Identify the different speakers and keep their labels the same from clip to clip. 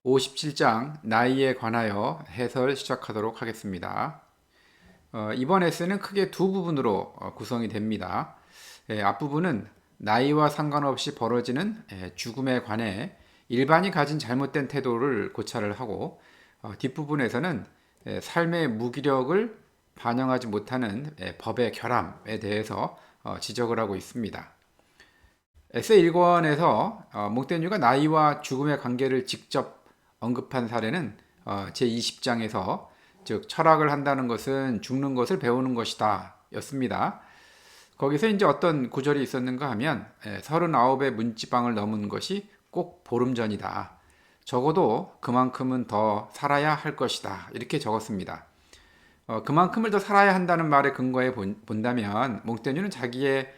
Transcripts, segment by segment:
Speaker 1: 57장 나이에 관하여 해설 시작하도록 하겠습니다. 이번 에세이는 크게 두 부분으로 구성이 됩니다. 앞부분은 나이와 상관없이 벌어지는 죽음에 관해 일반이 가진 잘못된 태도를 고찰을 하고, 뒷부분에서는 삶의 무기력을 반영하지 못하는 법의 결함에 대해서 지적을 하고 있습니다. 에세이 1권에서 몽테뉴가 나이와 죽음의 관계를 직접 언급한 사례는 제20장에서, 즉 철학을 한다는 것은 죽는 것을 배우는 것이다 였습니다. 거기서 이제 어떤 구절이 있었는가 하면 39의 문지방을 넘은 것이 꼭 보름 전이다. 적어도 그만큼은 더 살아야 할 것이다. 이렇게 적었습니다. 그만큼을 더 살아야 한다는 말에 근거해 본다면 몽테뉴는 자기의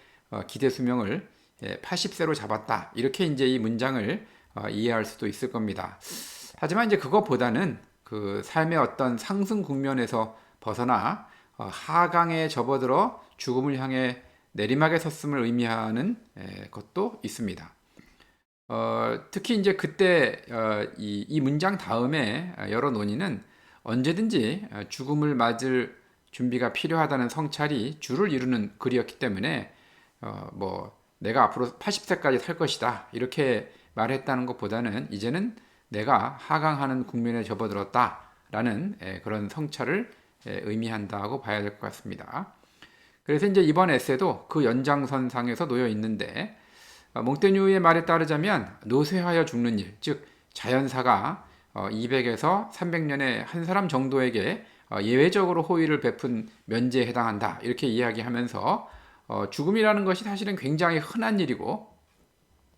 Speaker 1: 기대 수명을 80세로 잡았다. 이렇게 이제 이 문장을 이해할 수도 있을 겁니다. 하지만 이제 그것보다는 그 삶의 어떤 상승 국면에서 벗어나 하강에 접어들어 죽음을 향해 내리막에 섰음을 의미하는 것도 있습니다. 특히 이제 그때 이 문장 다음에 여러 논의는 언제든지 죽음을 맞을 준비가 필요하다는 성찰이 주를 이루는 글이었기 때문에 뭐 내가 앞으로 80세까지 살 것이다 이렇게 말했다는 것보다는 이제는 내가 하강하는 국면에 접어들었다라는 그런 성찰을 의미한다고 봐야 될 것 같습니다. 그래서 이제 이번 에세도 그 연장선상에서 놓여 있는데, 몽테뉴의 말에 따르자면 노쇠하여 죽는 일, 즉 자연사가 200에서 300년에 한 사람 정도에게 예외적으로 호의를 베푼 면제에 해당한다 이렇게 이야기하면서 죽음이라는 것이 사실은 굉장히 흔한 일이고,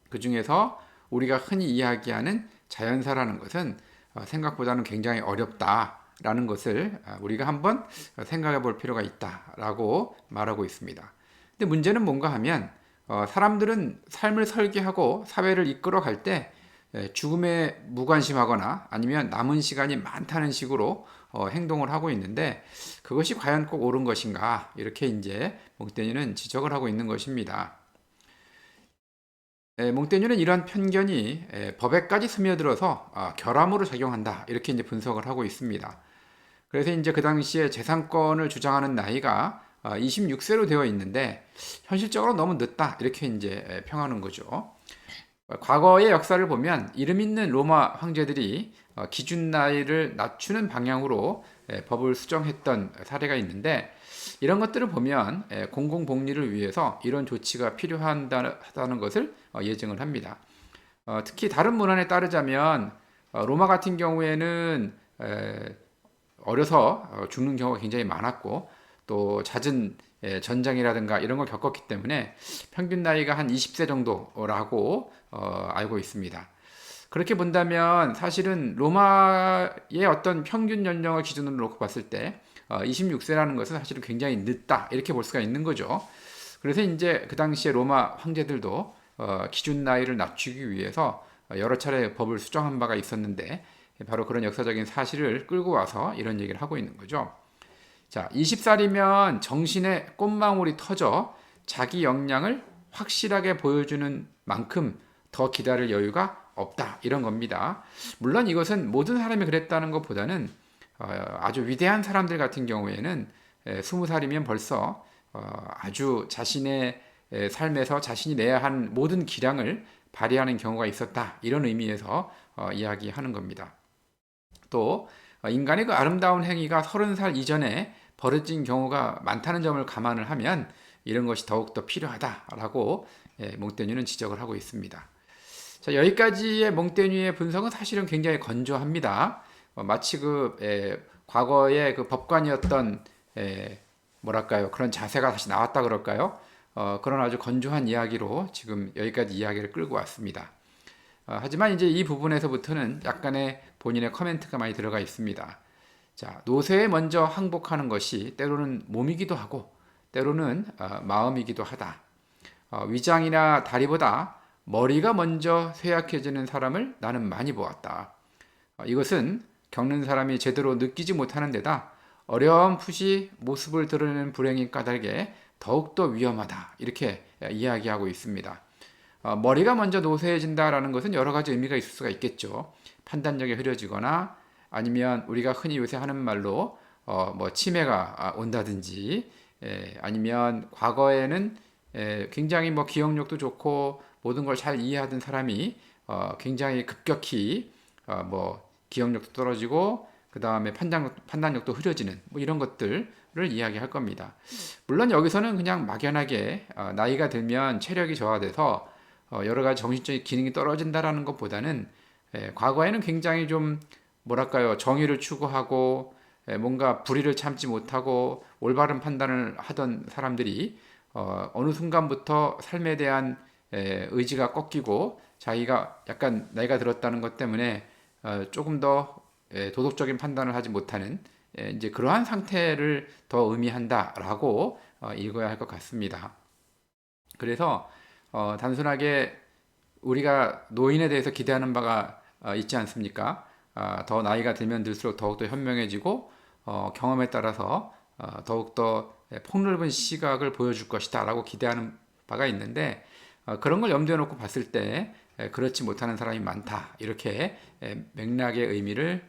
Speaker 1: 그 중에서 우리가 흔히 이야기하는 자연사라는 것은 생각보다는 굉장히 어렵다라는 것을 우리가 한번 생각해 볼 필요가 있다라고 말하고 있습니다. 근데 문제는 뭔가 하면 사람들은 삶을 설계하고 사회를 이끌어 갈 때 죽음에 무관심하거나 아니면 남은 시간이 많다는 식으로 행동을 하고 있는데, 그것이 과연 꼭 옳은 것인가 이렇게 이제 몽테뉴는 지적을 하고 있는 것입니다. 몽테뉴는 이러한 편견이 법에까지 스며들어서 결함으로 작용한다 이렇게 이제 분석을 하고 있습니다. 그래서 이제 그 당시에 재산권을 주장하는 나이가 26세로 되어 있는데 현실적으로 너무 늦다 이렇게 이제 평하는 거죠. 과거의 역사를 보면 이름 있는 로마 황제들이 기준 나이를 낮추는 방향으로 법을 수정했던 사례가 있는데, 이런 것들을 보면 공공복리를 위해서 이런 조치가 필요하다는 것을 예증을 합니다. 특히 다른 문헌에 따르자면 로마 같은 경우에는 어려서 죽는 경우가 굉장히 많았고, 또 잦은 전장이라든가 이런 걸 겪었기 때문에 평균 나이가 한 20세 정도라고 알고 있습니다. 그렇게 본다면 사실은 로마의 어떤 평균 연령을 기준으로 놓고 봤을 때 26세라는 것은 사실은 굉장히 늦다 이렇게 볼 수가 있는 거죠. 그래서 이제 그 당시에 로마 황제들도 기준 나이를 낮추기 위해서 여러 차례 법을 수정한 바가 있었는데, 바로 그런 역사적인 사실을 끌고 와서 이런 얘기를 하고 있는 거죠. 자, 20살이면 정신에 꽃망울이 터져 자기 역량을 확실하게 보여주는 만큼 더 기다릴 여유가 없다 이런 겁니다. 물론 이것은 모든 사람이 그랬다는 것보다는 아주 위대한 사람들 같은 경우에는 20살이면 벌써 아주 자신의 삶에서 자신이 내야 한 모든 기량을 발휘하는 경우가 있었다 이런 의미에서 이야기하는 겁니다. 또 인간의 그 아름다운 행위가 30살 이전에 벌어진 경우가 많다는 점을 감안을 하면 이런 것이 더욱더 필요하다라고 몽테뉴는 지적을 하고 있습니다. 자, 여기까지의 몽테뉴의 분석은 사실은 굉장히 건조합니다. 마치 과거의 그 법관이었던 뭐랄까요, 그런 자세가 다시 나왔다 그럴까요? 그런 아주 건조한 이야기로 지금 여기까지 이야기를 끌고 왔습니다. 하지만 이제 이 부분에서부터는 약간의 본인의 커멘트가 많이 들어가 있습니다. 자, 노쇠에 먼저 항복하는 것이 때로는 몸이기도 하고 때로는 마음이기도 하다. 위장이나 다리보다 머리가 먼저 쇠약해지는 사람을 나는 많이 보았다. 이것은 겪는 사람이 제대로 느끼지 못하는 데다 어렴풋이 모습을 드러내는 불행인 까닭에 더욱더 위험하다 이렇게 이야기하고 있습니다. 머리가 먼저 노쇠해진다라는 것은 여러 가지 의미가 있을 수가 있겠죠. 판단력이 흐려지거나 아니면 우리가 흔히 요새 하는 말로 뭐 치매가 온다든지 아니면 과거에는 굉장히 뭐 기억력도 좋고 모든 걸 잘 이해하던 사람이 굉장히 급격히 뭐 기억력도 떨어지고 그 다음에 판단력도 흐려지는 뭐 이런 것들을 이야기할 겁니다. 물론 여기서는 그냥 막연하게 나이가 들면 체력이 저하돼서 여러 가지 정신적인 기능이 떨어진다라는 것보다는 과거에는 굉장히 좀 뭐랄까요 정의를 추구하고 뭔가 불의를 참지 못하고 올바른 판단을 하던 사람들이 어느 순간부터 삶에 대한 의지가 꺾이고 자기가 약간 나이가 들었다는 것 때문에 조금 더 도덕적인 판단을 하지 못하는 이제 그러한 상태를 더 의미한다라고 읽어야 할 것 같습니다. 그래서 단순하게 우리가 노인에 대해서 기대하는 바가 있지 않습니까? 더 나이가 들면 들수록 더욱더 현명해지고 경험에 따라서 더욱더 폭넓은 시각을 보여줄 것이다 라고 기대하는 바가 있는데 그런 걸 염두에 놓고 봤을 때 그렇지 못하는 사람이 많다 이렇게 맥락의 의미를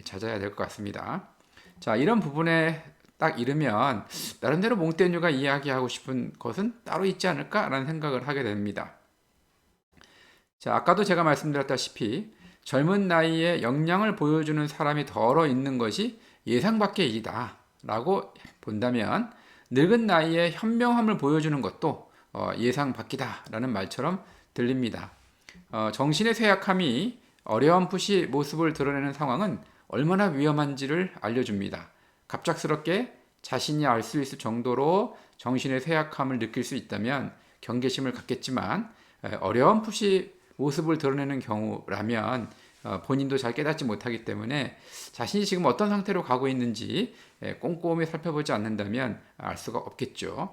Speaker 1: 찾아야 될 것 같습니다. 자, 이런 부분에 딱 이르면 나름대로 몽테뉴가 이야기하고 싶은 것은 따로 있지 않을까라는 생각을 하게 됩니다. 자, 아까도 제가 말씀드렸다시피 젊은 나이에 역량을 보여주는 사람이 덜어 있는 것이 예상 밖의 일이다 라고 본다면 늙은 나이에 현명함을 보여주는 것도 예상 밖이다 라는 말처럼 들립니다. 정신의 쇠약함이 어렴풋이 모습을 드러내는 상황은 얼마나 위험한지를 알려줍니다. 갑작스럽게 자신이 알 수 있을 정도로 정신의 쇠약함을 느낄 수 있다면 경계심을 갖겠지만 어렴풋이 모습을 드러내는 경우라면 본인도 잘 깨닫지 못하기 때문에 자신이 지금 어떤 상태로 가고 있는지 꼼꼼히 살펴보지 않는다면 알 수가 없겠죠.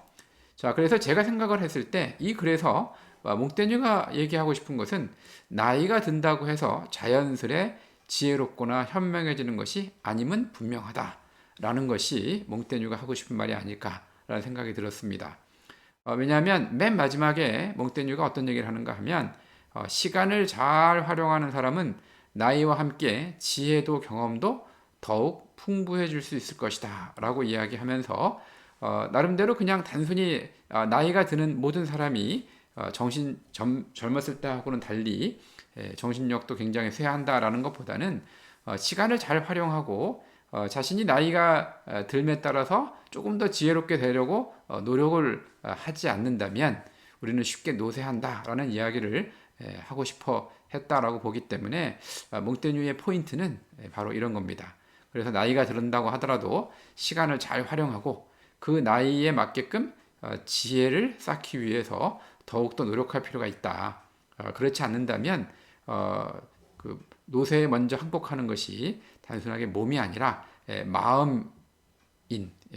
Speaker 1: 자, 그래서 제가 생각을 했을 때 이 글에서 몽테뉴가 얘기하고 싶은 것은 나이가 든다고 해서 자연스레 지혜롭거나 현명해지는 것이 아님은 분명하다라는 것이 몽테뉴가 하고 싶은 말이 아닐까라는 생각이 들었습니다. 왜냐하면 맨 마지막에 몽테뉴가 어떤 얘기를 하는가 하면 시간을 잘 활용하는 사람은 나이와 함께 지혜도 경험도 더욱 풍부해질 수 있을 것이다 라고 이야기하면서 나름대로 그냥 단순히 나이가 드는 모든 사람이 젊었을 때하고는 달리 정신력도 굉장히 쇠한다라는 것보다는 시간을 잘 활용하고 자신이 나이가 들에 따라서 조금 더 지혜롭게 되려고 노력을 하지 않는다면 우리는 쉽게 노쇠한다라는 이야기를 하고 싶어 했다라고 보기 때문에 몽테뉴의 포인트는 바로 이런 겁니다. 그래서 나이가 들은다고 하더라도 시간을 잘 활용하고 그 나이에 맞게끔 지혜를 쌓기 위해서 더욱더 노력할 필요가 있다. 그렇지 않는다면 그 노쇠에 먼저 항복하는 것이 단순하게 몸이 아니라 마음인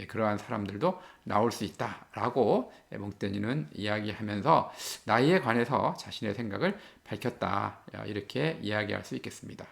Speaker 1: 그러한 사람들도 나올 수 있다라고 몽테뉴는 이야기하면서 나이에 관해서 자신의 생각을 밝혔다 이렇게 이야기할 수 있겠습니다.